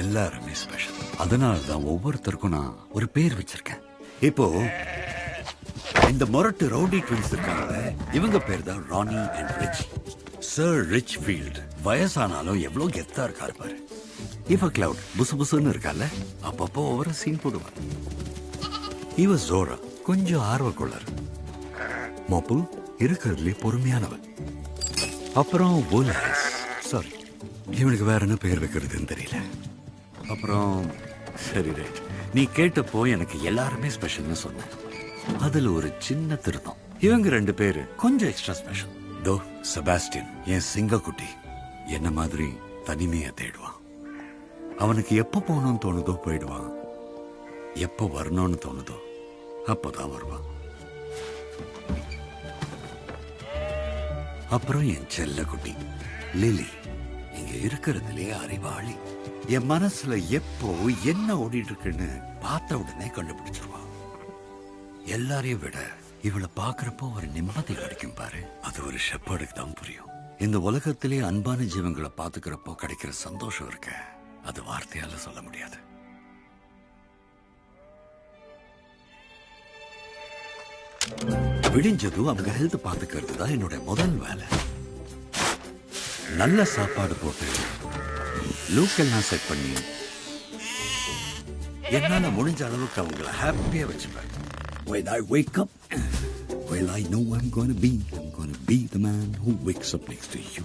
எல்லாருமே ஸ்பெஷல். அதனால தான் ஒவ்வொருத்தருக்கும் நான் ஒரு பேர் வச்சிருக்கேன். இப்போ இந்த மொரட்டு ரவுடி ட்வின்ஸ் இருக்காங்க, இவங்க பேர் தான் ரானி அண்ட் ரிச். சர் ரிச்ஃபீல்ட் வயசானாலும் எவ்வளவு கெத்தா இருக்காரு பாரு. இவ கிளவுட் புசு புசுன்னு இருக்கால, அப்பப்போ ஒவ்வொரு சீன் போடுவார். இவ ஜோரா கொஞ்சம் ஆர்வக்குள்ளர். மொப்புல் இருக்கிறதுலே பொறுமையானவன். அப்புறம் சாரி, இவனுக்கு வேற என்ன பேர் வைக்கிறதுன்னு தெரியல. அப்புறம் சரி ரைட், நீ கேட்டப்போ எனக்கு எல்லாருமே ஸ்பெஷல்னு சொன்னேன். அதுல ஒரு சின்ன திருத்தம். இவங்க 2 பேரு கொஞ்சம் எக்ஸ்ட்ரா ஸ்பெஷல். தோ செபாஸ்டியன் என் சிங்கக்குட்டி என்ன மாதிரி தனிமையை தேடுவான். அவனுக்கு எப்ப போகணும்னு தோணுதோ போயிடுவான், எப்ப வரணும்னு தோணுதோ அப்பதான் வருவான். அப்புறம் என் செல்ல குட்டி லிலி இங்க இருக்கிறதுலே அறிவாளி. என் மனசுல எப்போ என்ன ஓடிட்டு இருக்குன்னு பார்த்த உடனே கண்டுபிடிச்சிருவா. எல்லாரையும் விட இவளை பாக்குறப்போ ஒரு நிம்மதி கிடைக்கும் பாரு, அது ஒரு ஷெப்பர்டுக்கு தான் புரியும். இந்த உலகத்திலே அன்பான ஜீவங்களை பாத்துக்கிறப்போ கிடைக்கிற சந்தோஷம் இருக்க, அது வார்த்தையால சொல்ல முடியாது. விடிஞ்சதும் அவங்க ஹெல்த் பாத்துக்கிறது தான் என்னோட முதல் வேலை. நல்ல சாப்பாடு போட்டு லூக்கெல்லாம் செட் பண்ணி என்னால முடிஞ்ச அளவுக்கு அவங்கள ஹாப்பியா வச்சுப்பேன். When I wake up, well I know I'm gonna be the man who wakes up next to you.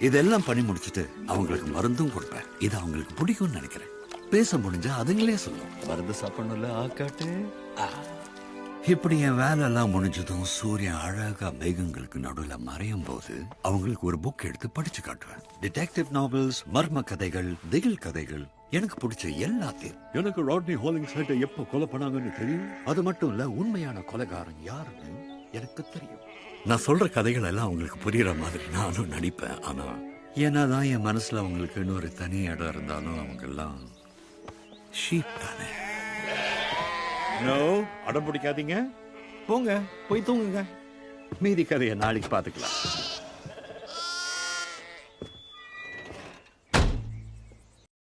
இதெல்லாம் பண்ணி முடிச்சிட்டு அவங்களுக்கு மருந்தும் கொடுப்பேன். இது அவங்களுக்கு பிடிக்கும்னு நினைக்கிறேன். பேச முடிஞ்சா அதுங்களே சொல்லும், மருந்து சாப்பிடணும்ல ஆக்காட்டு. இப்படி என் வேலை எல்லாம் முடிஞ்சதும் சூரியன் அழகா மேகங்களுக்கு நடுவில் மறையும் போது அவங்களுக்கு ஒரு புக் எடுத்து படிச்சு காட்டுவேன். டிடெக்டிவ் நாவல்ஸ், மர்ம கதைகள், திகில் கதைகள், எனக்கு பிடிச்ச எல்லாத்தையும். எனக்கு ராட்னி ஹாலிங்ஹெட்டை எப்போ கொலை பண்ணாங்கன்னு தெரியும். அது மட்டும் இல்ல, உண்மையான கொலைகாரன் யாருன்னு எனக்கு தெரியும். நான் சொல்ற கதைகள் எல்லாம் அவங்களுக்கு புரியுற மாதிரி நானும் நடிப்பேன். ஆனா ஏன்னாதான் என் மனசுல அவங்களுக்கு இன்னொரு தனி இடம் இருந்தாலும் அவங்க எல்லாம் ஷீப் தானே. நோ, அடம் பிடிக்காதீங்க, போங்க போய் தூங்குங்க. மீதி கதையை நாளைக்கு பார்த்துக்கலாம்.